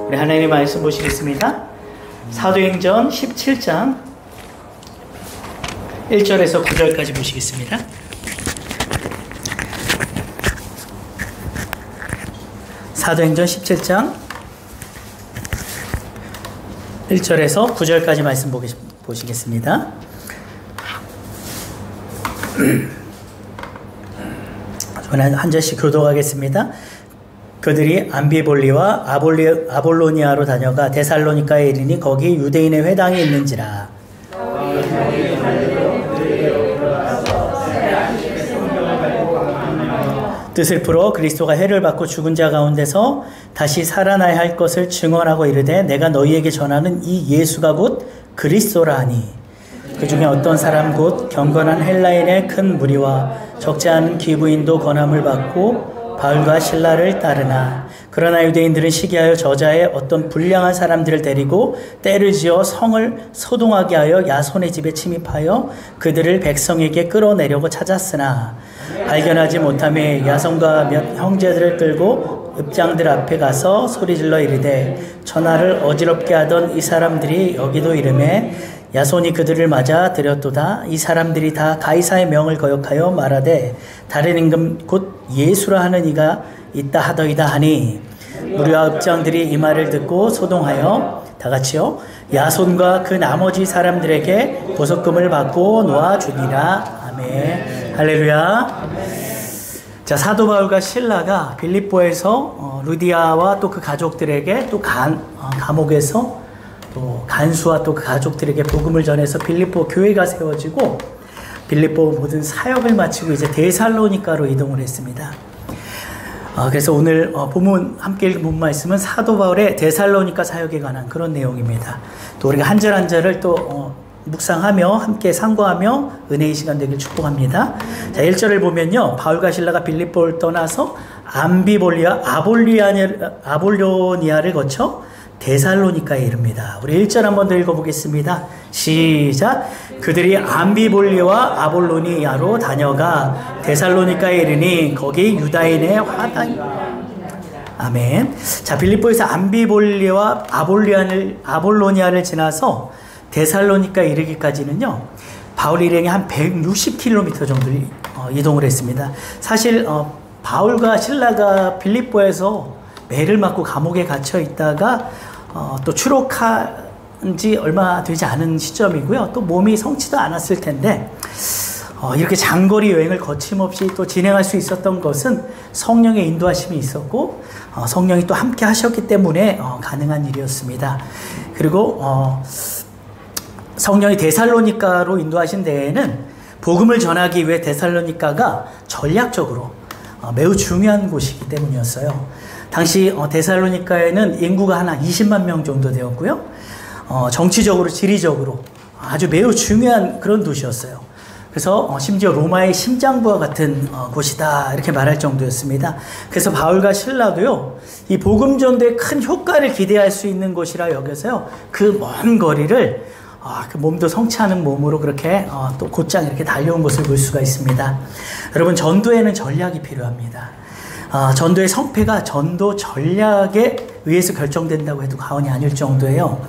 우리 하나님의 말씀 보시겠습니다. 사도행전 17장 1절에서 9절까지 보시겠습니다. 사도행전 17장 1절에서 9절까지 말씀 보시겠습니다. 저는 한 절씩 교독하겠습니다. 그들이 암비볼리와 아볼로니아로 다녀가 데살로니가에 이르니 거기 유대인의 회당이 있는지라. 뜻을 풀어 그리스도가 해를 받고 죽은 자 가운데서 다시 살아나야 할 것을 증언하고 이르되 내가 너희에게 전하는 이 예수가 곧 그리스도라 하니 그 중에 어떤 사람 곧 경건한 헬라인의 큰 무리와 적지 않은 기부인도 권함을 받고 바울과 실라를 따르나 그러나 유대인들은 시기하여 저자의 어떤 불량한 사람들을 데리고 때를 지어 성을 소동하게 하여 야손의 집에 침입하여 그들을 백성에게 끌어내려고 찾았으나 발견하지 못하며 야손과 몇 형제들을 끌고 읍장들 앞에 가서 소리질러 이르되 천하를 어지럽게 하던 이 사람들이 여기도 이르매 야손이 그들을 맞아 들였도다. 이 사람들이 다 가이사의 명을 거역하여 말하되 다른 임금 곧 예수라 하는 이가 있다 하더이다 하니 무리와 읍장들이 이 말을 듣고 소동하여 다같이요 야손과 그 나머지 사람들에게 보석금을 받고 놓아주니라. 아멘. 할렐루야. 자, 사도 바울과 실라가 빌립보에서 루디아와 또 그 가족들에게 또 감옥에서 또 간수와 또 그 가족들에게 복음을 전해서 빌립보 교회가 세워지고 빌립보 모든 사역을 마치고 이제 데살로니가로 이동을 했습니다. 그래서 오늘 함께 읽은 본 말씀은 사도 바울의 데살로니가 사역에 관한 그런 내용입니다. 또 우리가 한 절 한 절을 또 묵상하며 함께 상고하며 은혜의 시간 되길 축복합니다. 자, 1절을 보면요. 바울과 실라가 빌립보를 떠나서 암비볼리아 아볼로니아를 거쳐 데살로니가에 이릅니다. 우리 1절 한번 더 읽어보겠습니다. 시작. 그들이 암비볼리와 아볼로니아로 다녀가 데살로니가에 이르니 거기 유다인의 화당이. 아멘. 자, 빌립보에서 암비볼리와 아볼로니아를 지나서 데살로니가에 이르기까지는요. 바울 일행이 한 160km 정도를 이동을 했습니다. 사실 바울과 실라가 빌립보에서 매를 맞고 감옥에 갇혀 있다가 또 추록한 지 얼마 되지 않은 시점이고요. 또 몸이 성치도 않았을 텐데 이렇게 장거리 여행을 거침없이 또 진행할 수 있었던 것은 성령의 인도하심이 있었고 성령이 또 함께 하셨기 때문에 가능한 일이었습니다. 그리고 성령이 데살로니가로 인도하신 데에는 복음을 전하기 위해 데살로니가가 전략적으로 매우 중요한 곳이기 때문이었어요. 당시 데살로니가에는 인구가 한 20만 명 정도 되었고요. 정치적으로 지리적으로 아주 매우 중요한 그런 도시였어요. 그래서 심지어 로마의 심장부와 같은 곳이다 이렇게 말할 정도였습니다. 그래서 바울과 실라도요. 이 복음 전도에 큰 효과를 기대할 수 있는 곳이라 여겨서요. 그 먼 거리를 그 몸도 성취하는 몸으로 그렇게 또 곧장 이렇게 달려온 것을 볼 수가 있습니다. 여러분 전도에는 전략이 필요합니다. 전도의 성패가 전도 전략에 의해서 결정된다고 해도 과언이 아닐 정도예요.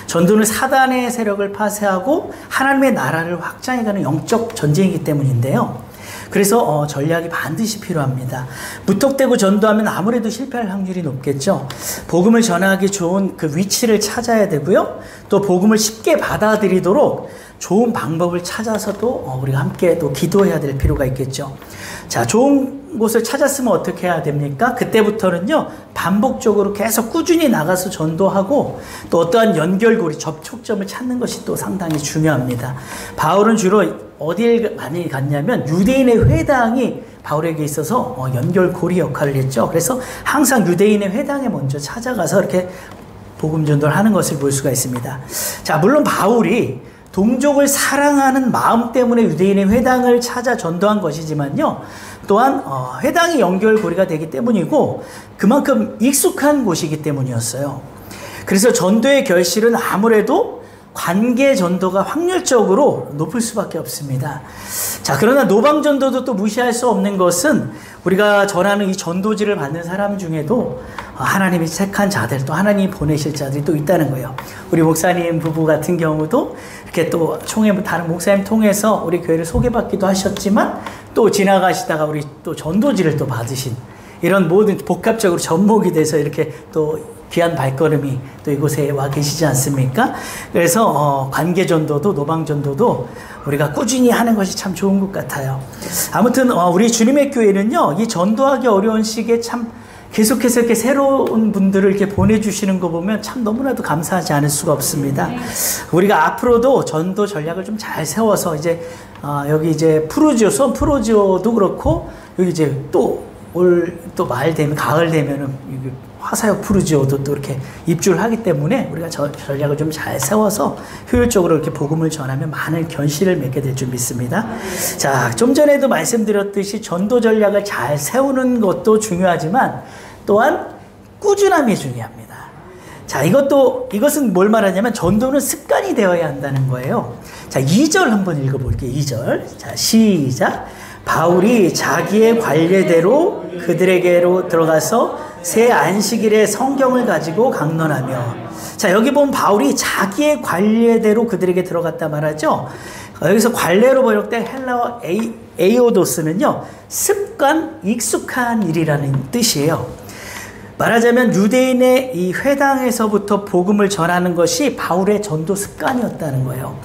전도는 사단의 세력을 파쇄하고 하나님의 나라를 확장해가는 영적 전쟁이기 때문인데요. 그래서 전략이 반드시 필요합니다. 무턱대고 전도하면 아무래도 실패할 확률이 높겠죠. 복음을 전하기 좋은 그 위치를 찾아야 되고요. 또 복음을 쉽게 받아들이도록 좋은 방법을 찾아서 또 우리가 함께 또 기도해야 될 필요가 있겠죠. 자, 좋은 곳을 찾았으면 어떻게 해야 됩니까? 그때부터는요, 반복적으로 계속 꾸준히 나가서 전도하고 또 어떠한 연결고리, 접촉점을 찾는 것이 또 상당히 중요합니다. 바울은 주로 어디에 많이 갔냐면 유대인의 회당이 바울에게 있어서 연결고리 역할을 했죠. 그래서 항상 유대인의 회당에 먼저 찾아가서 이렇게 복음 전도를 하는 것을 볼 수가 있습니다. 자, 물론 바울이 동족을 사랑하는 마음 때문에 유대인의 회당을 찾아 전도한 것이지만요. 또한 회당이 연결고리가 되기 때문이고 그만큼 익숙한 곳이기 때문이었어요. 그래서 전도의 결실은 아무래도 관계 전도가 확률적으로 높을 수밖에 없습니다. 자, 그러나 노방 전도도 또 무시할 수 없는 것은 우리가 전하는 이 전도지를 받는 사람 중에도 하나님이 택한 자들, 또 하나님이 보내실 자들이 또 있다는 거예요. 우리 목사님 부부 같은 경우도 이렇게 또 다른 목사님 통해서 우리 교회를 소개받기도 하셨지만, 또 지나가시다가 우리 또 전도지를 또 받으신, 이런 모든 복합적으로 접목이 돼서 이렇게 또 귀한 발걸음이 또 이곳에 와 계시지 않습니까? 그래서 관계전도도 노방전도도 우리가 꾸준히 하는 것이 참 좋은 것 같아요. 아무튼 우리 주님의 교회는요, 이 전도하기 어려운 시기에 참 계속해서 이렇게 새로운 분들을 이렇게 보내주시는 거 보면 참 너무나도 감사하지 않을 수가 없습니다. 우리가 앞으로도 전도 전략을 좀 잘 세워서 이제 여기 이제 수원 프로지오도 그렇고, 여기 이제 또 말 되면, 가을 되면은 화사역 프루지오도 또 이렇게 입주를 하기 때문에 우리가 전략을 좀 잘 세워서 효율적으로 이렇게 복음을 전하면 많은 결실을 맺게 될 줄 믿습니다. 자, 좀 전에도 말씀드렸듯이 전도 전략을 잘 세우는 것도 중요하지만 또한 꾸준함이 중요합니다. 자, 이것은 뭘 말하냐면 전도는 습관이 되어야 한다는 거예요. 자, 2절 한번 읽어볼게요. 2절. 자, 시작. 바울이 자기의 관례대로 그들에게로 들어가서 새 안식일에 성경을 가지고 강론하며. 자, 여기 보면 바울이 자기의 관례대로 그들에게 들어갔다 말하죠. 여기서 관례로 번역된 헬라어 에이오도스는요, 습관, 익숙한 일이라는 뜻이에요. 말하자면 유대인의 이 회당에서부터 복음을 전하는 것이 바울의 전도 습관이었다는 거예요.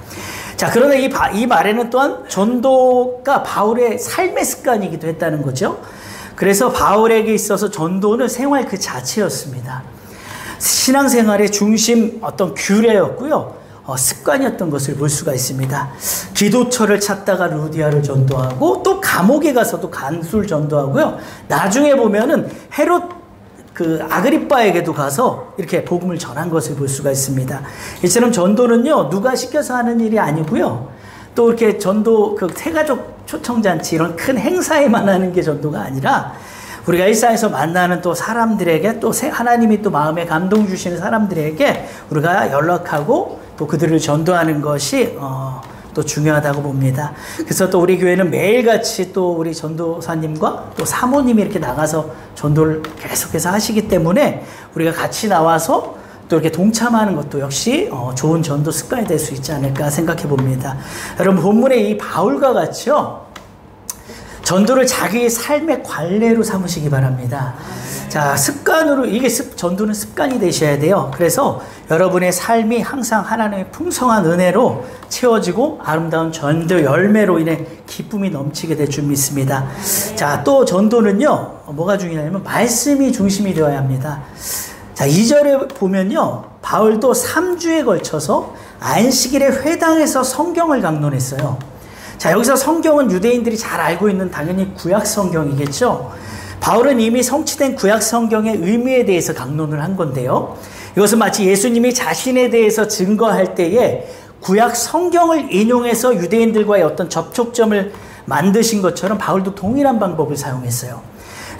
자, 그러나 이 말에는 또한 전도가 바울의 삶의 습관이기도 했다는 거죠. 그래서 바울에게 있어서 전도는 생활 그 자체였습니다. 신앙생활의 중심 어떤 규례였고요. 습관이었던 것을 볼 수가 있습니다. 기도처를 찾다가 루디아를 전도하고, 또 감옥에 가서도 간수를 전도하고요. 나중에 보면은 헤롯 아그리빠에게도 가서 이렇게 복음을 전한 것을 볼 수가 있습니다. 이처럼 전도는요, 누가 시켜서 하는 일이 아니고요. 또 이렇게 전도, 태가족 초청잔치 이런 큰 행사에만 하는 게 전도가 아니라, 우리가 일상에서 만나는 또 사람들에게, 또 하나님이 또 마음에 감동 주시는 사람들에게 우리가 연락하고 또 그들을 전도하는 것이 또 중요하다고 봅니다. 그래서 또 우리 교회는 매일같이 또 우리 전도사님과 또 사모님이 이렇게 나가서 전도를 계속해서 하시기 때문에 우리가 같이 나와서 또 이렇게 동참하는 것도 역시 좋은 전도 습관이 될 수 있지 않을까 생각해 봅니다. 여러분, 본문의 이 바울과 같이요, 전도를 자기 삶의 관례로 삼으시기 바랍니다. 자, 습관으로, 전도는 습관이 되셔야 돼요. 그래서 여러분의 삶이 항상 하나님의 풍성한 은혜로 채워지고 아름다운 전도 열매로 인해 기쁨이 넘치게 될 줄 믿습니다. 자, 또 전도는요, 뭐가 중요하냐면 말씀이 중심이 되어야 합니다. 자, 2절에 보면요, 바울도 3주에 걸쳐서 안식일에 회당에서 성경을 강론했어요. 자, 여기서 성경은 유대인들이 잘 알고 있는 당연히 구약 성경이겠죠. 바울은 이미 성취된 구약 성경의 의미에 대해서 강론을 한 건데요. 이것은 마치 예수님이 자신에 대해서 증거할 때에 구약 성경을 인용해서 유대인들과의 어떤 접촉점을 만드신 것처럼 바울도 동일한 방법을 사용했어요.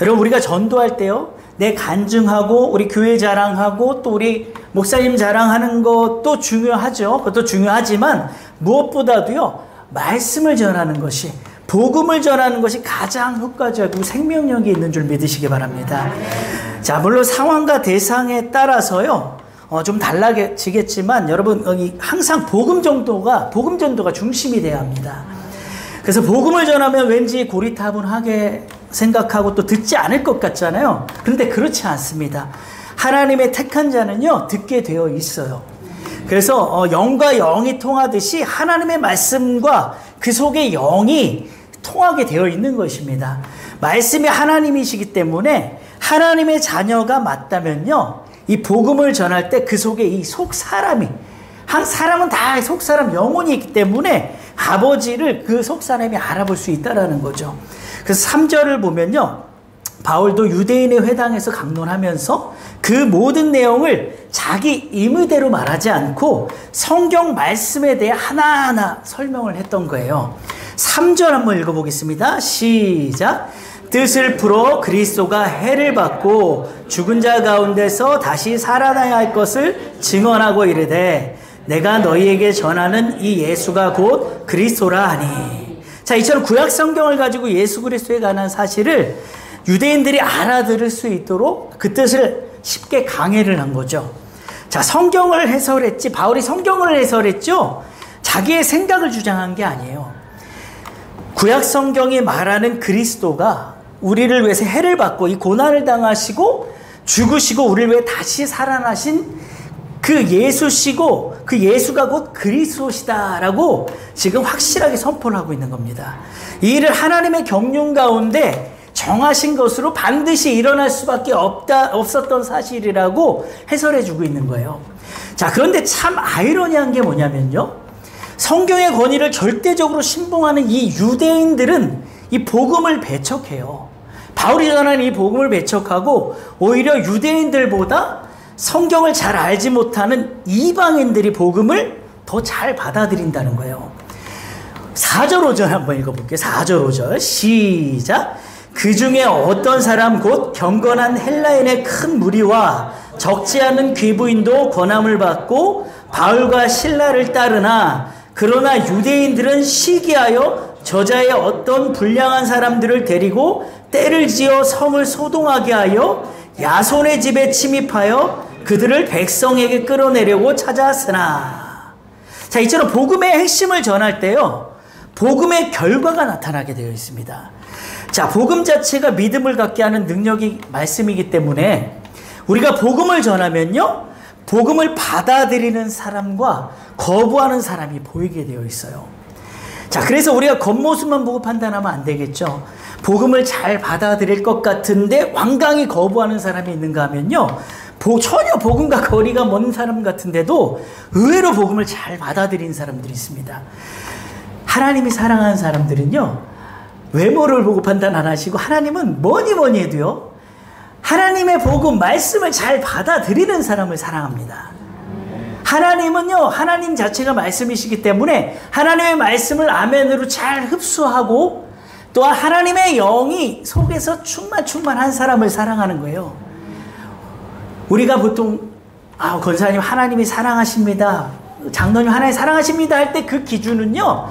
여러분, 우리가 전도할 때요, 내 간증하고 우리 교회 자랑하고 또 우리 목사님 자랑하는 것도 중요하죠. 그것도 중요하지만 무엇보다도요, 말씀을 전하는 것이, 복음을 전하는 것이 가장 효과적이고 생명력이 있는 줄 믿으시기 바랍니다. 자, 물론 상황과 대상에 따라서요, 좀 달라지겠지만 여러분, 항상 복음 전도가 중심이 돼야 합니다. 그래서 복음을 전하면 왠지 고리타분하게 생각하고 또 듣지 않을 것 같잖아요. 그런데 그렇지 않습니다. 하나님의 택한 자는요, 듣게 되어 있어요. 그래서 영과 영이 통하듯이 하나님의 말씀과 그 속에 영이 통하게 되어 있는 것입니다. 말씀이 하나님이시기 때문에 하나님의 자녀가 맞다면요, 이 복음을 전할 때 그 속에 이 속사람이, 한 사람은 다 속사람 영혼이 있기 때문에 아버지를 그 속사람이 알아볼 수 있다는 거죠. 그래서 3절을 보면요, 바울도 유대인의 회당에서 강론하면서 그 모든 내용을 자기 임의대로 말하지 않고 성경 말씀에 대해 하나하나 설명을 했던 거예요. 3절 한번 읽어보겠습니다. 시작. 뜻을 풀어 그리스도가 해를 받고 죽은 자 가운데서 다시 살아나야 할 것을 증언하고 이르되 내가 너희에게 전하는 이 예수가 곧 그리스도라 하니. 자, 이처럼 구약 성경을 가지고 예수 그리스도에 관한 사실을 유대인들이 알아들을 수 있도록 그 뜻을 쉽게 강해를 한 거죠. 자, 성경을 해설했지, 바울이 성경을 해설했죠? 자기의 생각을 주장한 게 아니에요. 구약 성경이 말하는 그리스도가 우리를 위해서 해를 받고 이 고난을 당하시고 죽으시고 우리를 위해 다시 살아나신 그 예수시고 그 예수가 곧 그리스도시다라고 지금 확실하게 선포를 하고 있는 겁니다. 이 일을 하나님의 경륜 가운데 정하신 것으로 반드시 일어날 수밖에 없었던 사실이라고 해설해 주고 있는 거예요. 자, 그런데 참 아이러니한 게 뭐냐면요. 성경의 권위를 절대적으로 신봉하는 이 유대인들은 이 복음을 배척해요. 바울이 전하는 이 복음을 배척하고 오히려 유대인들보다 성경을 잘 알지 못하는 이방인들이 복음을 더 잘 받아들인다는 거예요. 4절 5절 한번 읽어볼게요. 4절 5절 시작. 그 중에 어떤 사람 곧 경건한 헬라인의 큰 무리와 적지 않은 귀부인도 권함을 받고 바울과 실라를 따르나 그러나 유대인들은 시기하여 저자의 어떤 불량한 사람들을 데리고 떼를 지어 성을 소동하게 하여 야손의 집에 침입하여 그들을 백성에게 끌어내려고 찾아왔으나. 자, 이처럼 복음의 핵심을 전할 때요, 복음의 결과가 나타나게 되어 있습니다. 자, 복음 자체가 믿음을 갖게 하는 능력이 말씀이기 때문에 우리가 복음을 전하면요, 복음을 받아들이는 사람과 거부하는 사람이 보이게 되어 있어요. 자, 그래서 우리가 겉모습만 보고 판단하면 안 되겠죠. 복음을 잘 받아들일 것 같은데 완강히 거부하는 사람이 있는가 하면요, 전혀 복음과 거리가 먼 사람 같은데도 의외로 복음을 잘 받아들인 사람들이 있습니다. 하나님이 사랑하는 사람들은요, 외모를 보고 판단 안 하시고 하나님은 뭐니 해도요, 하나님의 복음, 말씀을 잘 받아들이는 사람을 사랑합니다. 하나님은요, 하나님 자체가 말씀이시기 때문에 하나님의 말씀을 아멘으로 잘 흡수하고 또한 하나님의 영이 속에서 충만한 사람을 사랑하는 거예요. 우리가 보통 권사님 하나님이 사랑하십니다, 장로님 하나님 사랑하십니다 할 때 그 기준은요,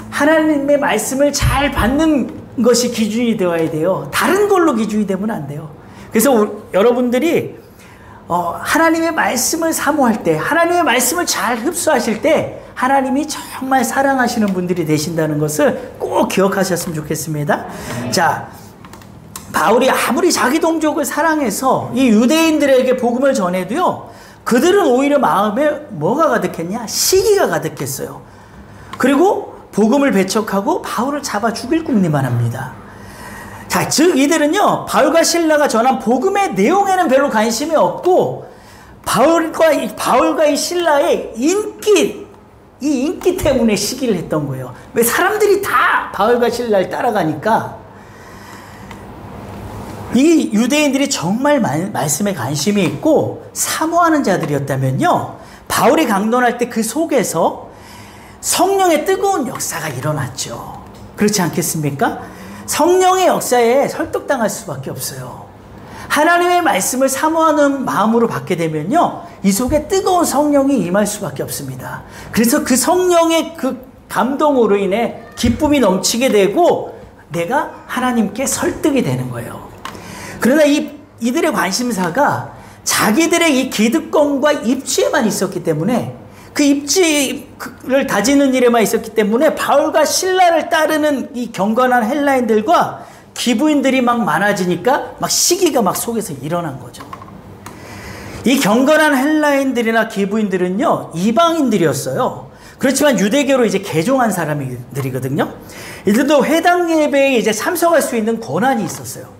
하나님의 말씀을 잘 받는 것이 기준이 되어야 돼요. 다른 걸로 기준이 되면 안 돼요. 그래서 여러분들이 하나님의 말씀을 사모할 때, 하나님의 말씀을 잘 흡수하실 때 하나님이 정말 사랑하시는 분들이 되신다는 것을 꼭 기억하셨으면 좋겠습니다. 자, 바울이 아무리 자기 동족을 사랑해서 이 유대인들에게 복음을 전해도요, 그들은 오히려 마음에 뭐가 가득했냐? 시기가 가득했어요. 그리고 복음을 배척하고 바울을 잡아 죽일 궁리만 합니다. 자, 즉 이들은요, 바울과 실라가 전한 복음의 내용에는 별로 관심이 없고 바울과 이 실라의 이 인기 때문에 시기를 했던 거예요. 왜? 사람들이 다 바울과 실라를 따라가니까. 이 유대인들이 정말 말씀에 관심이 있고 사모하는 자들이었다면요, 바울이 강론할 때 그 속에서 성령의 뜨거운 역사가 일어났죠. 그렇지 않겠습니까? 성령의 역사에 설득당할 수밖에 없어요. 하나님의 말씀을 사모하는 마음으로 받게 되면요, 이 속에 뜨거운 성령이 임할 수밖에 없습니다. 그래서 그 성령의 그 감동으로 인해 기쁨이 넘치게 되고 내가 하나님께 설득이 되는 거예요. 그러나 이들의 관심사가 자기들의 이 기득권과 입지에만 있었기 때문에, 그 입지를 다지는 일에만 있었기 때문에 바울과 실라를 따르는 이 경건한 헬라인들과 기부인들이 막 많아지니까 막 시기가 막 속에서 일어난 거죠. 이 경건한 헬라인들이나 기부인들은요, 이방인들이었어요. 그렇지만 유대교로 이제 개종한 사람들이거든요. 이들도 회당 예배에 이제 참석할 수 있는 권한이 있었어요.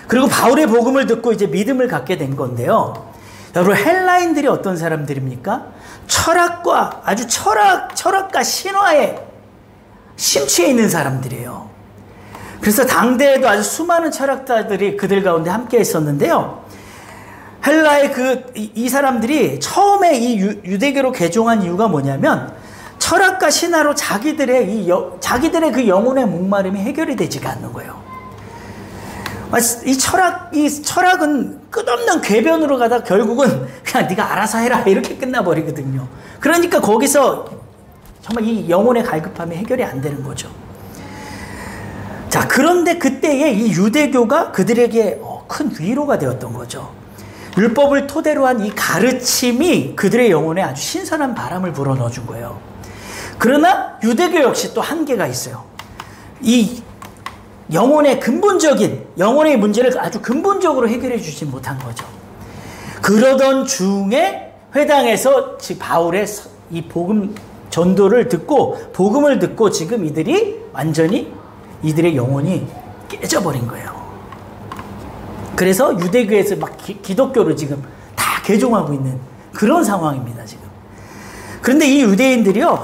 그리고 바울의 복음을 듣고 이제 믿음을 갖게 된 건데요. 여러분, 헬라인들이 어떤 사람들입니까? 철학과 아주 철학과 신화에 심취해 있는 사람들이에요. 그래서 당대에도 아주 수많은 철학자들이 그들 가운데 함께 있었는데요. 헬라의 이 사람들이 처음에 이 유대교로 개종한 이유가 뭐냐면, 철학과 신화로 자기들의 그 영혼의 목마름이 해결이 되지가 않는 거예요. 이 철학은 끝없는 궤변으로 가다 결국은 그냥 네가 알아서 해라 이렇게 끝나버리거든요. 그러니까 거기서 정말 이 영혼의 갈급함이 해결이 안 되는 거죠. 자, 그런데 그때에 이 유대교가 그들에게 큰 위로가 되었던 거죠. 율법을 토대로 한 이 가르침이 그들의 영혼에 아주 신선한 바람을 불어넣어 준 거예요. 그러나 유대교 역시 또 한계가 있어요. 이 영혼의 근본적인 영혼의 문제를 아주 근본적으로 해결해 주지 못한 거죠. 그러던 중에 회당에서 바울의 이 복음 전도를 듣고 복음을 듣고 지금 이들이 완전히 이들의 영혼이 깨져버린 거예요. 그래서 유대교에서 막 기독교를 지금 다 개종하고 있는 그런 상황입니다, 지금. 그런데 이 유대인들이요,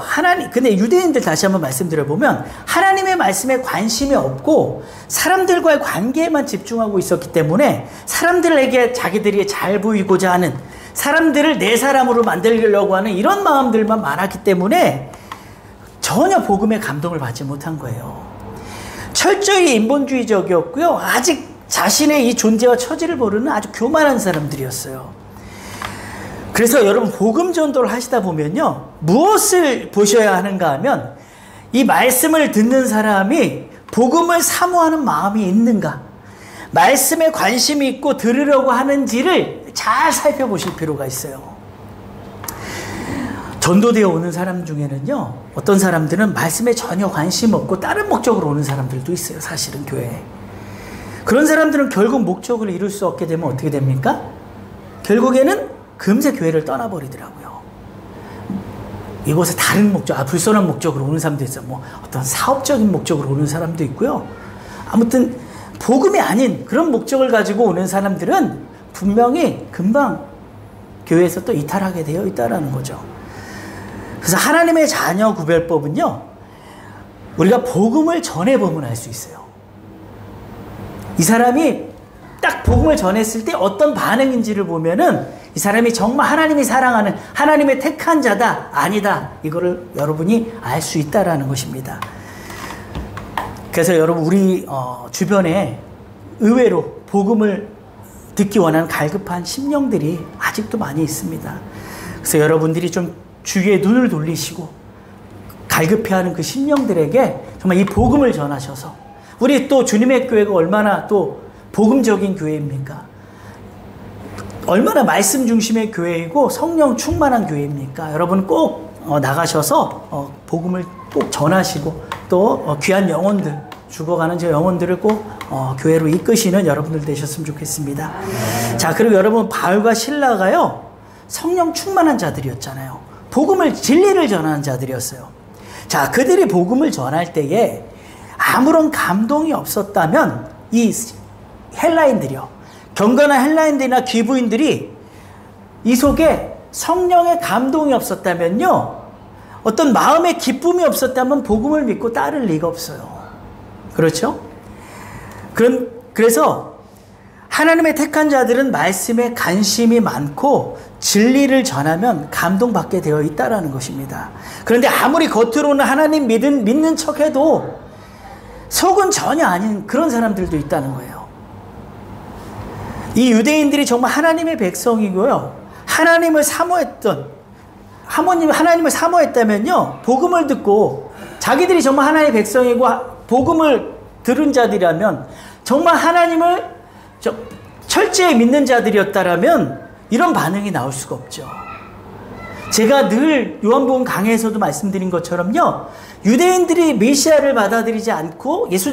근데 유대인들 다시 한번 말씀드려보면, 하나님의 말씀에 관심이 없고, 사람들과의 관계에만 집중하고 있었기 때문에, 사람들에게 자기들이 잘 보이고자 하는, 사람들을 내 사람으로 만들려고 하는 이런 마음들만 많았기 때문에, 전혀 복음의 감동을 받지 못한 거예요. 철저히 인본주의적이었고요, 아직 자신의 이 존재와 처지를 모르는 아주 교만한 사람들이었어요. 그래서 여러분 복음 전도를 하시다 보면요, 무엇을 보셔야 하는가 하면 이 말씀을 듣는 사람이 복음을 사모하는 마음이 있는가, 말씀에 관심이 있고 들으려고 하는지를 잘 살펴보실 필요가 있어요. 전도되어 오는 사람 중에는요, 어떤 사람들은 말씀에 전혀 관심 없고 다른 목적으로 오는 사람들도 있어요, 사실은 교회에. 그런 사람들은 결국 목적을 이룰 수 없게 되면 어떻게 됩니까? 결국에는 금세 교회를 떠나버리더라고요. 이곳에 다른 목적, 불선한 목적으로 오는 사람도 있어요. 뭐 어떤 사업적인 목적으로 오는 사람도 있고요. 아무튼 복음이 아닌 그런 목적을 가지고 오는 사람들은 분명히 금방 교회에서 또 이탈하게 되어 있다는 거죠. 그래서 하나님의 자녀 구별법은요, 우리가 복음을 전해보면 알 수 있어요. 이 사람이 딱 복음을 전했을 때 어떤 반응인지를 보면은 이 사람이 정말 하나님이 사랑하는, 하나님의 택한 자다, 아니다, 이거를 여러분이 알 수 있다라는 것입니다. 그래서 여러분, 우리 주변에 의외로 복음을 듣기 원하는 갈급한 심령들이 아직도 많이 있습니다. 그래서 여러분들이 좀 주위에 눈을 돌리시고 갈급해하는 그 심령들에게 정말 이 복음을 전하셔서, 우리 또 주님의 교회가 얼마나 또 복음적인 교회입니까? 얼마나 말씀 중심의 교회이고 성령 충만한 교회입니까? 여러분 꼭 나가셔서 복음을 꼭 전하시고 또 귀한 영혼들, 죽어가는 저 영혼들을 꼭 교회로 이끄시는 여러분들 되셨으면 좋겠습니다. 자, 그리고 여러분, 바울과 실라가요, 성령 충만한 자들이었잖아요. 복음을, 진리를 전하는 자들이었어요. 자, 그들이 복음을 전할 때에 아무런 감동이 없었다면 이 헬라인들이요, 경건한 헬라인들이나 귀부인들이 이 속에 성령의 감동이 없었다면요, 어떤 마음의 기쁨이 없었다면 복음을 믿고 따를 리가 없어요. 그렇죠? 그래서 하나님의 택한 자들은 말씀에 관심이 많고 진리를 전하면 감동받게 되어 있다는 것입니다. 그런데 아무리 겉으로는 하나님 믿는 척해도 속은 전혀 아닌 그런 사람들도 있다는 거예요. 이 유대인들이 정말 하나님의 백성이고요, 하나님을 사모했다면요, 복음을 듣고 자기들이 정말 하나님의 백성이고 복음을 들은 자들이라면, 정말 하나님을 철저히 믿는 자들이었다라면 이런 반응이 나올 수가 없죠. 제가 늘 요한복음 강해에서도 말씀드린 것처럼요, 유대인들이 메시아를 받아들이지 않고 예수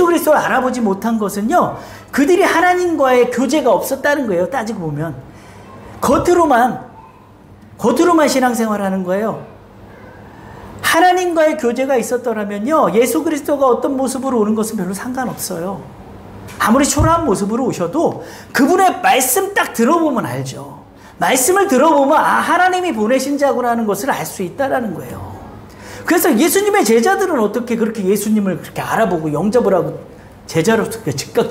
그리스도를 알아보지 못한 것은요, 그들이 하나님과의 교제가 없었다는 거예요. 따지고 보면 겉으로만 신앙생활하는 거예요. 하나님과의 교제가 있었더라면요, 예수 그리스도가 어떤 모습으로 오는 것은 별로 상관없어요. 아무리 초라한 모습으로 오셔도 그분의 말씀 딱 들어보면 알죠. 말씀을 들어보면 하나님이 보내신 자구나 하는 것을 알 수 있다라는 거예요. 그래서 예수님의 제자들은 어떻게 그렇게 예수님을 그렇게 알아보고 영접을 하고 제자로서 즉각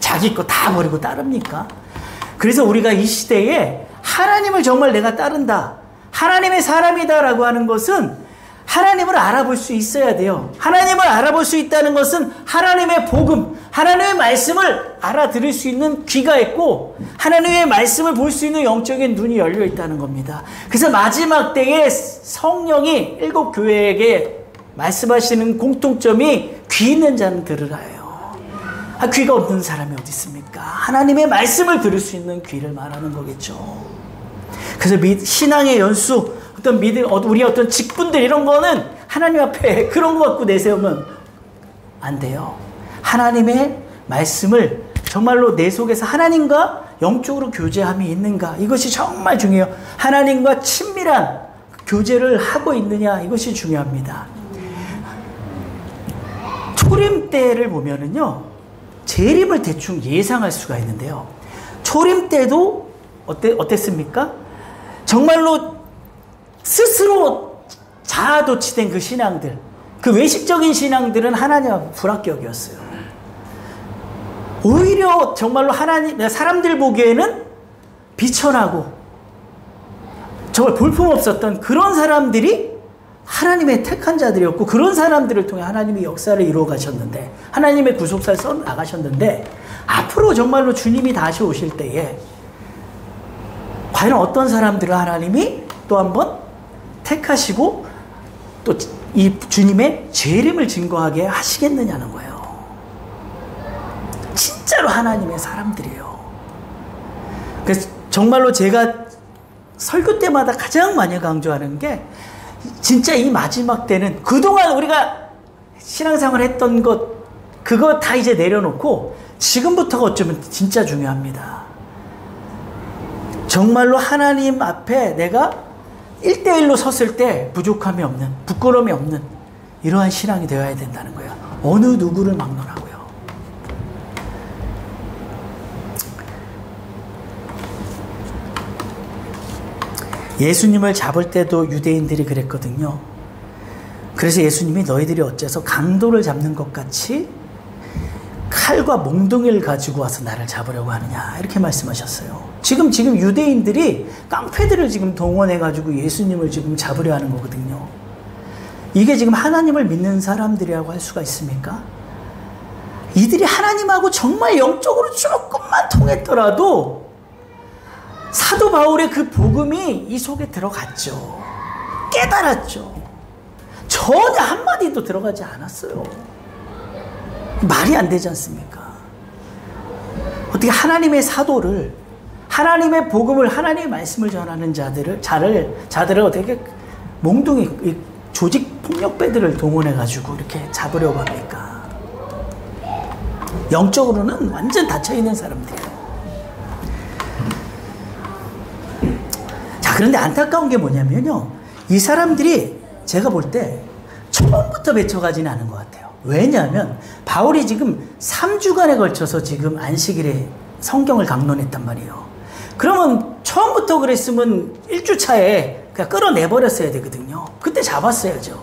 자기 거 다 버리고 따릅니까? 그래서 우리가 이 시대에 하나님을 정말 내가 따른다, 하나님의 사람이다라고 하는 것은 하나님을 알아볼 수 있어야 돼요. 하나님을 알아볼 수 있다는 것은 하나님의 복음, 하나님의 말씀을 알아들을 수 있는 귀가 있고 하나님의 말씀을 볼 수 있는 영적인 눈이 열려 있다는 겁니다. 그래서 마지막 때에 성령이 일곱 교회에게 말씀하시는 공통점이 귀 있는 자는 들으라예요. 귀가 없는 사람이 어디 있습니까? 하나님의 말씀을 들을 수 있는 귀를 말하는 거겠죠. 그래서 신앙의 연수, 어떤 우리 어떤 직분들 이런 거는 하나님 앞에 그런 거 갖고 내세우면 안 돼요. 하나님의 말씀을 정말로 내 속에서 하나님과 영적으로 교제함이 있는가, 이것이 정말 중요해요. 하나님과 친밀한 교제를 하고 있느냐, 이것이 중요합니다. 초림 때를 보면은요, 재림을 대충 예상할 수가 있는데요. 초림 때도 어땠습니까? 정말로 스스로 자아도취된 그 신앙들, 그 외식적인 신앙들은 하나님 앞에 불합격이었어요. 오히려 정말로 사람들 보기에는 비천하고 정말 볼품없었던 그런 사람들이 하나님의 택한 자들이었고, 그런 사람들을 통해 하나님의 역사를 이루어 가셨는데, 하나님의 구속사를 써 나가셨는데, 앞으로 정말로 주님이 다시 오실 때에 과연 어떤 사람들을 하나님이 또 한번 택하시고 또 이 주님의 재림을 증거하게 하시겠느냐는 거예요. 진짜로 하나님의 사람들이에요. 그래서 정말로 제가 설교 때마다 가장 많이 강조하는 게, 진짜 이 마지막 때는 그동안 우리가 신앙생활 했던 것, 그거 다 이제 내려놓고 지금부터가 어쩌면 진짜 중요합니다. 정말로 하나님 앞에 내가 1대1로 섰을 때 부족함이 없는, 부끄러움이 없는 이러한 신앙이 되어야 된다는 거예요. 어느 누구를 막론하고요. 예수님을 잡을 때도 유대인들이 그랬거든요. 그래서 예수님이 너희들이 어째서 강도를 잡는 것 같이 칼과 몽둥이를 가지고 와서 나를 잡으려고 하느냐, 이렇게 말씀하셨어요. 지금 유대인들이 깡패들을 지금 동원해가지고 예수님을 지금 잡으려 하는 거거든요. 이게 지금 하나님을 믿는 사람들이라고 할 수가 있습니까? 이들이 하나님하고 정말 영적으로 조금만 통했더라도 사도 바울의 그 복음이 이 속에 들어갔죠. 깨달았죠. 전혀 한마디도 들어가지 않았어요. 말이 안 되지 않습니까? 어떻게 하나님의 사도를, 하나님의 복음을, 하나님의 말씀을 전하는 자들을 어떻게 몽둥이, 조직 폭력배들을 동원해가지고 이렇게 잡으려고 합니까? 영적으로는 완전 닫혀있는 사람들이에요. 자, 그런데 안타까운 게 뭐냐면요, 이 사람들이 제가 볼 때 처음부터 맺혀가지는 않은 것 같아요. 왜냐하면 바울이 지금 3주간에 걸쳐서 지금 안식일에 성경을 강론했단 말이에요. 그러면 처음부터 그랬으면 1주차에 그냥 끌어내버렸어야 되거든요. 그때 잡았어야죠.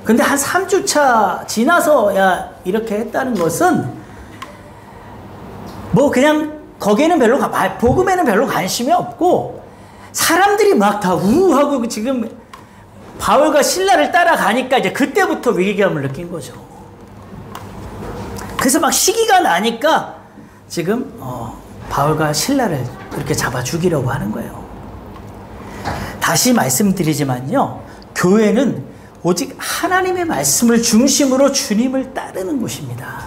근데 한 3주차 지나서야 이렇게 했다는 것은 뭐 그냥 거기에는 별로 복음에는 별로 관심이 없고, 사람들이 막 다 우하고 지금 바울과 실라를 따라가니까 이제 그때부터 위기감을 느낀 거죠. 그래서 막 시기가 나니까 지금 바울과 실라를 이렇게 잡아 죽이려고 하는 거예요. 다시 말씀드리지만요, 교회는 오직 하나님의 말씀을 중심으로 주님을 따르는 곳입니다.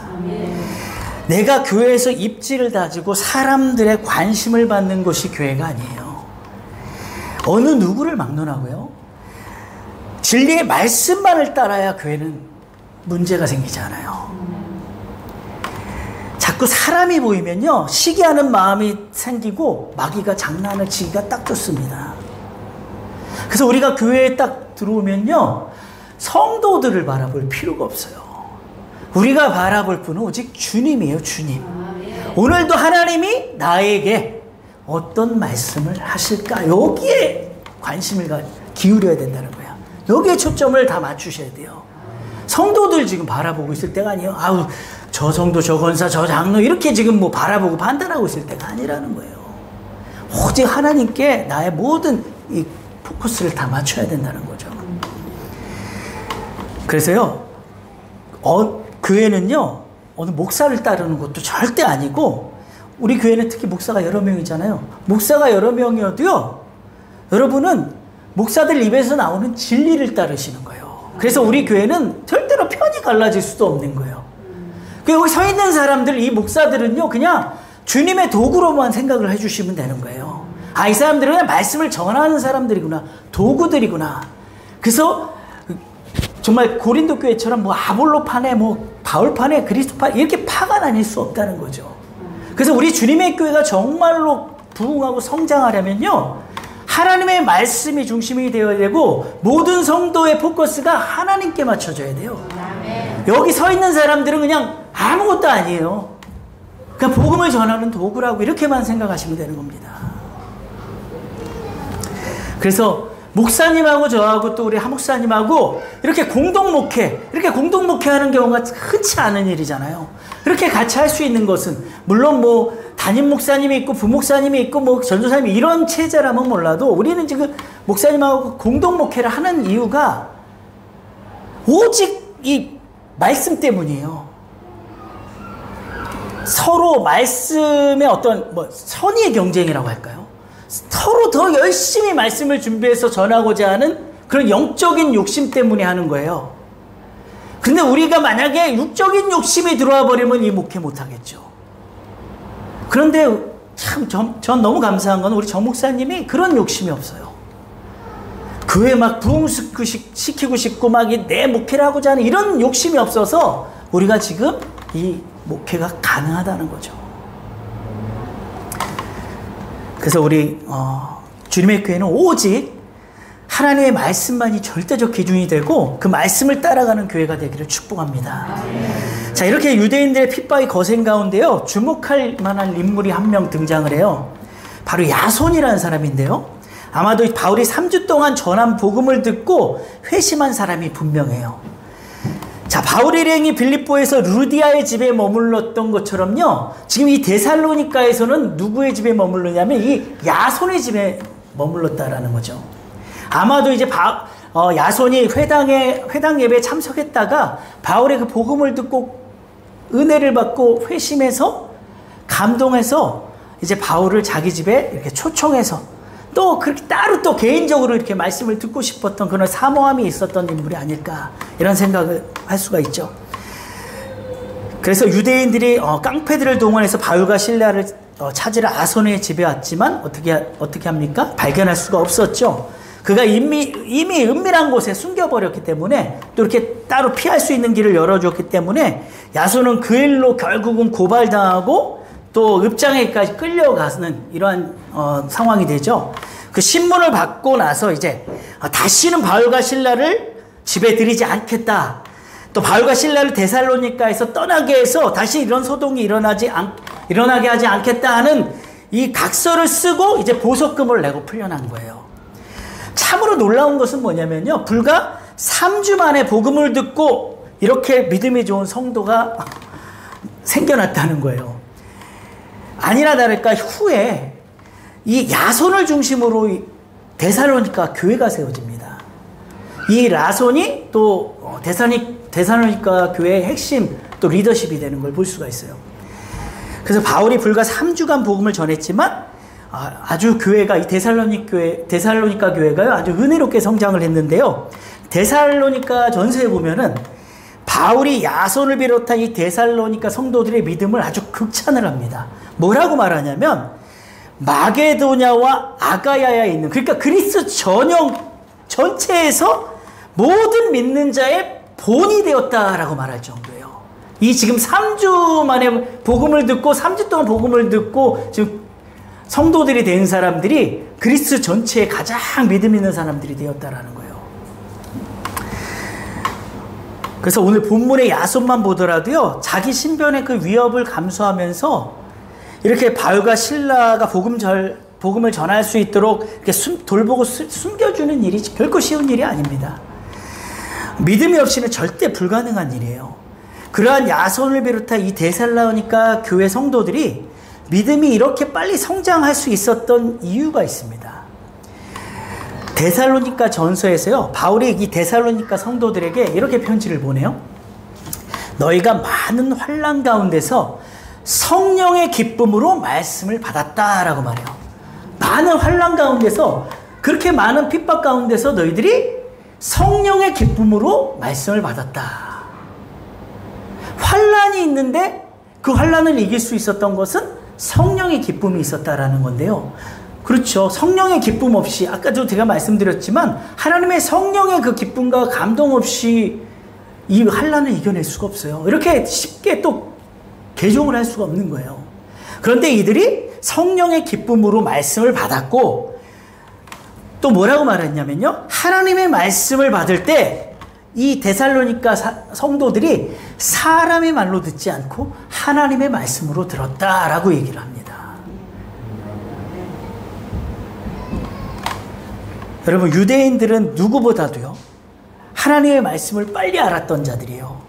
내가 교회에서 입지를 다지고 사람들의 관심을 받는 곳이 교회가 아니에요. 어느 누구를 막론하고요, 진리의 말씀만을 따라야 교회는 문제가 생기지 않아요. 자꾸 사람이 보이면요, 시기하는 마음이 생기고 마귀가 장난을 치기가 딱 좋습니다. 그래서 우리가 교회에 딱 들어오면요, 성도들을 바라볼 필요가 없어요. 우리가 바라볼 분은 오직 주님이에요. 주님. 오늘도 하나님이 나에게 어떤 말씀을 하실까, 여기에 관심을 기울여야 된다는 거야. 여기에 초점을 다 맞추셔야 돼요. 성도들 지금 바라보고 있을 때가 아니에요. 아우, 저 성도, 저 권사, 저 장로 이렇게 지금 뭐 바라보고 판단하고 있을 때가 아니라는 거예요. 오직 하나님께 나의 모든 이 포커스를 다 맞춰야 된다는 거죠. 그래서요, 교회는요, 어느 목사를 따르는 것도 절대 아니고, 우리 교회는 특히 목사가 여러 명이잖아요. 목사가 여러 명이어도요, 여러분은 목사들 입에서 나오는 진리를 따르시는 거예요. 그래서 우리 교회는 절대로 편이 갈라질 수도 없는 거예요. 여기 서 있는 사람들, 이 목사들은요, 그냥 주님의 도구로만 생각을 해주시면 되는 거예요. 아, 이 사람들은 그냥 말씀을 전하는 사람들이구나, 도구들이구나. 그래서 정말 고린도 교회처럼 뭐 아볼로파네, 뭐 바울파네, 그리스도파네 이렇게 파가 나뉠 수 없다는 거죠. 그래서 우리 주님의 교회가 정말로 부흥하고 성장하려면요, 하나님의 말씀이 중심이 되어야 되고 모든 성도의 포커스가 하나님께 맞춰져야 돼요. 여기 서 있는 사람들은 그냥 아무것도 아니에요. 그냥 복음을 전하는 도구라고 이렇게만 생각하시면 되는 겁니다. 그래서 목사님하고 저하고 또 우리 하목사님하고 이렇게 공동 목회하는 경우가 흔치 않은 일이잖아요. 이렇게 같이 할 수 있는 것은 물론 뭐 담임 목사님이 있고 부목사님이 있고 뭐 전도사님이 이런 체제라면 몰라도 우리는 지금 목사님하고 공동 목회를 하는 이유가 오직 이 말씀 때문이에요. 서로 말씀의 어떤 뭐 선의의 경쟁이라고 할까요? 서로 더 열심히 말씀을 준비해서 전하고자 하는 그런 영적인 욕심 때문에 하는 거예요. 근데 우리가 만약에 육적인 욕심이 들어와 버리면 이 목회 못하겠죠. 그런데 참 전 너무 감사한 건 우리 정 목사님이 그런 욕심이 없어요. 교회 막 부흥시키고 싶고 막 내 목회를 하고자 하는 이런 욕심이 없어서 우리가 지금 이 목회가 가능하다는 거죠. 그래서 우리 주님의 교회는 오직 하나님의 말씀만이 절대적 기준이 되고 그 말씀을 따라가는 교회가 되기를 축복합니다. 자, 이렇게 유대인들의 핍박이 거센 가운데요, 주목할 만한 인물이 한 명 등장을 해요. 바로 야손이라는 사람인데요, 아마도 바울이 3주 동안 전한 복음을 듣고 회심한 사람이 분명해요. 자, 바울 일행이 빌립보에서 루디아의 집에 머물렀던 것처럼요, 지금 이 데살로니가에서는 누구의 집에 머물렀냐면 이 야손의 집에 머물렀다라는 거죠. 아마도 이제 야손이 회당 예배에 참석했다가 바울의 그 복음을 듣고 은혜를 받고 회심해서 감동해서 이제 바울을 자기 집에 이렇게 초청해서 또 그렇게 따로 또 개인적으로 이렇게 말씀을 듣고 싶었던 그런 사모함이 있었던 인물이 아닐까, 이런 생각을 할 수가 있죠. 그래서 유대인들이 깡패들을 동원해서 바울과 실라를 찾으러 아손의 집에 왔지만 어떻게 합니까? 발견할 수가 없었죠. 그가 이미 은밀한 곳에 숨겨버렸기 때문에, 또 이렇게 따로 피할 수 있는 길을 열어줬기 때문에 야손은 그 일로 결국은 고발당하고 또 읍장에까지 끌려가는 이러한 상황이 되죠. 그 신문을 받고 나서 이제 다시는 바울과 실라를 집에 들이지 않겠다, 또 바울과 실라를 데살로니가에서 떠나게 해서 다시 이런 소동이 일어나게 하지 않겠다 하는 이 각서를 쓰고 이제 보석금을 내고 풀려난 거예요. 참으로 놀라운 것은 뭐냐면요, 불과 3주 만에 복음을 듣고 이렇게 믿음이 좋은 성도가 생겨났다는 거예요. 아니나 다를까 후에 이 야손을 중심으로 데살로니가 교회가 세워집니다. 이 야손이 또 데살로니가 교회의 핵심 또 리더십이 되는 걸 볼 수가 있어요. 그래서 바울이 불과 3주간 복음을 전했지만 아주 교회가 이 데살로니가 교회가요, 아주 은혜롭게 성장을 했는데요. 데살로니가 전서에 보면은 바울이 야손을 비롯한 이 데살로니가 성도들의 믿음을 아주 극찬을 합니다. 뭐라고 말하냐면 마게도냐와 아가야에 있는, 그러니까 그리스 전체에서 모든 믿는 자의 본이 되었다라고 말할 정도예요. 이 지금 3주 만에 복음을 듣고 3주 동안 복음을 듣고 지금 성도들이 된 사람들이 그리스 전체에 가장 믿음 있는 사람들이 되었다라는 거예요. 그래서 오늘 본문의 야손만 보더라도요, 자기 신변의 그 위협을 감수하면서 이렇게 바울과 실라가 복음을 전할 수 있도록 이렇게 돌보고 숨겨주는 일이 결코 쉬운 일이 아닙니다. 믿음이 없이는 절대 불가능한 일이에요. 그러한 야손을 비롯한 이 데살로니가 교회 성도들이 믿음이 이렇게 빨리 성장할 수 있었던 이유가 있습니다. 데살로니가 전서에서요, 바울이 이 데살로니가 성도들에게 이렇게 편지를 보내요. 너희가 많은 환난 가운데서 성령의 기쁨으로 말씀을 받았다라고 말해요. 많은 환난 가운데서, 그렇게 많은 핍박 가운데서 너희들이 성령의 기쁨으로 말씀을 받았다. 환란이 있는데 그 환란을 이길 수 있었던 것은 성령의 기쁨이 있었다라는 건데요. 그렇죠. 성령의 기쁨 없이, 아까도 제가 말씀드렸지만 하나님의 성령의 그 기쁨과 감동 없이 이 환란을 이겨낼 수가 없어요. 이렇게 쉽게 또 개종을 할 수가 없는 거예요. 그런데 이들이 성령의 기쁨으로 말씀을 받았고, 또 뭐라고 말했냐면요, 하나님의 말씀을 받을 때 이 데살로니가 성도들이 사람의 말로 듣지 않고 하나님의 말씀으로 들었다라고 얘기를 합니다. 여러분, 유대인들은 누구보다도요 하나님의 말씀을 빨리 알았던 자들이에요.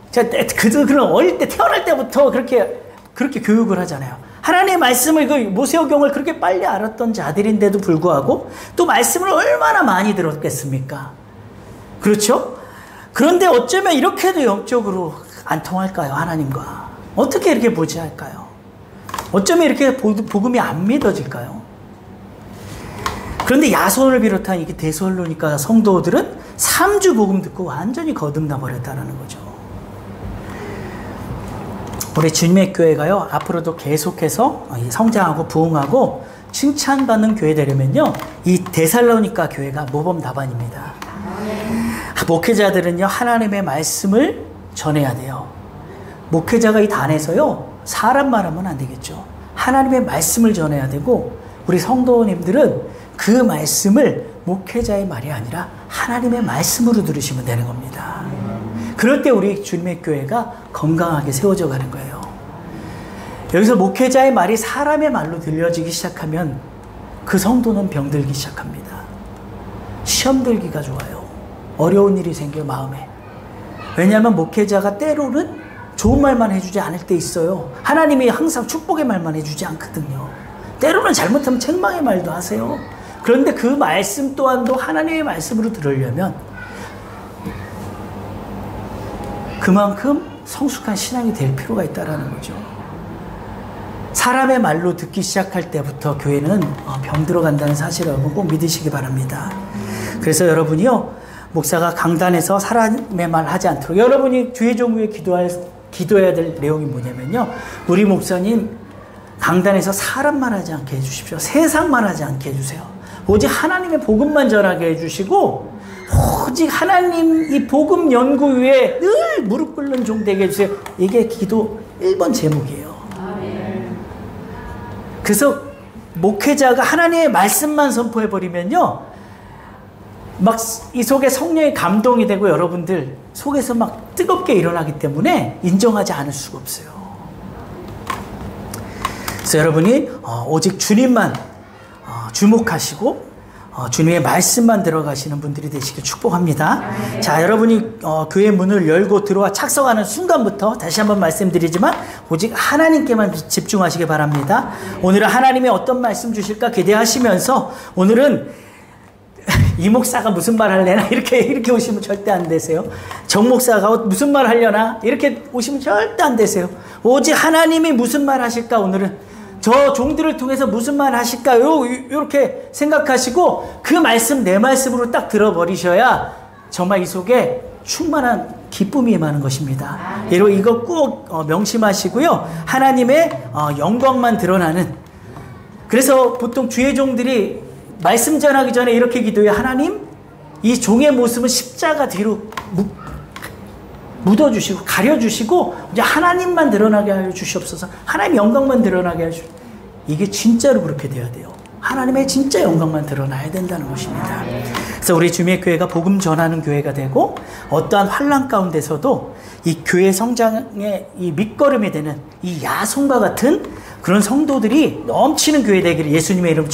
그런 어릴 때, 태어날 때부터 그렇게 교육을 하잖아요. 하나님의 말씀을, 그 모세오경을 그렇게 빨리 알았던 자들인데도 불구하고 또 말씀을 얼마나 많이 들었겠습니까? 그렇죠? 그런데 어쩌면 이렇게도 영적으로 안 통할까요? 하나님과 어떻게 이렇게 보지 할까요? 어쩌면 이렇게 복음이 안 믿어질까요? 그런데 야손을 비롯한 이게 데살로니가 성도들은 3주 복음 듣고 완전히 거듭나 버렸다는 거죠. 우리 주님의 교회가요, 앞으로도 계속해서 성장하고 부흥하고 칭찬받는 교회 되려면요, 이 데살로니가 교회가 모범답안입니다. 목회자들은요, 하나님의 말씀을 전해야 돼요. 목회자가 이 단에서요, 사람 말하면 안 되겠죠. 하나님의 말씀을 전해야 되고, 우리 성도님들은 그 말씀을 목회자의 말이 아니라 하나님의 말씀으로 들으시면 되는 겁니다. 그럴 때 우리 주님의 교회가 건강하게 세워져 가는 거예요. 여기서 목회자의 말이 사람의 말로 들려지기 시작하면 그 성도는 병들기 시작합니다. 시험 들기가 좋아요. 어려운 일이 생겨 마음에. 왜냐하면 목회자가 때로는 좋은 말만 해주지 않을 때 있어요. 하나님이 항상 축복의 말만 해주지 않거든요. 때로는 잘못하면 책망의 말도 하세요. 그런데 그 말씀 또한도 하나님의 말씀으로 들으려면 그만큼 성숙한 신앙이 될 필요가 있다는 거죠. 사람의 말로 듣기 시작할 때부터 교회는 병들어 간다는 사실을 여러분 꼭 믿으시기 바랍니다. 그래서 여러분이요, 목사가 강단에서 사람의 말 하지 않도록, 여러분이 주의 종 위에 기도해야 될 내용이 뭐냐면요, 우리 목사님 강단에서 사람 말하지 않게 해주십시오. 세상 말하지 않게 해주세요. 오직 하나님의 복음만 전하게 해주시고, 오직 하나님 이 복음 연구 위에 늘 무릎 꿇는 종 되게 해주세요. 이게 기도 1번 제목이에요. 그래서 목회자가 하나님의 말씀만 선포해버리면요, 막 이 속에 성령의 감동이 되고 여러분들 속에서 막 뜨겁게 일어나기 때문에 인정하지 않을 수가 없어요. 그래서 여러분이 오직 주님만 주목하시고 주님의 말씀만 들어가시는 분들이 되시길 축복합니다. 자, 여러분이 교회 문을 열고 들어와 착석하는 순간부터 다시 한번 말씀드리지만 오직 하나님께만 집중하시기 바랍니다. 오늘은 하나님이 어떤 말씀 주실까 기대하시면서, 오늘은 이 목사가 무슨 말 할래나 이렇게 오시면 절대 안 되세요. 정 목사가 무슨 말 하려나 이렇게 오시면 절대 안 되세요. 오직 하나님이 무슨 말 하실까, 오늘은 저 종들을 통해서 무슨 말 하실까, 이렇게 생각하시고 그 말씀 내 말씀으로 딱 들어버리셔야 정말 이 속에 충만한 기쁨이 임하는 것입니다. 여러분 이거 꼭 명심하시고요. 하나님의 영광만 드러나는, 그래서 보통 주의 종들이 말씀 전하기 전에 이렇게 기도해요. 하나님, 이 종의 모습은 십자가 뒤로 묻어주시고 가려주시고 이제 하나님만 드러나게 하여 주시옵소서. 하나님 영광만 드러나게 하여 주시옵소서. 이게 진짜로 그렇게 돼야 돼요. 하나님의 진짜 영광만 드러나야 된다는 것입니다. 그래서 우리 주님의 교회가 복음 전하는 교회가 되고, 어떠한 환난 가운데서도 이 교회 성장의 이 밑거름이 되는 이 야손과 같은 그런 성도들이 넘치는 교회 되기를 예수님의 이름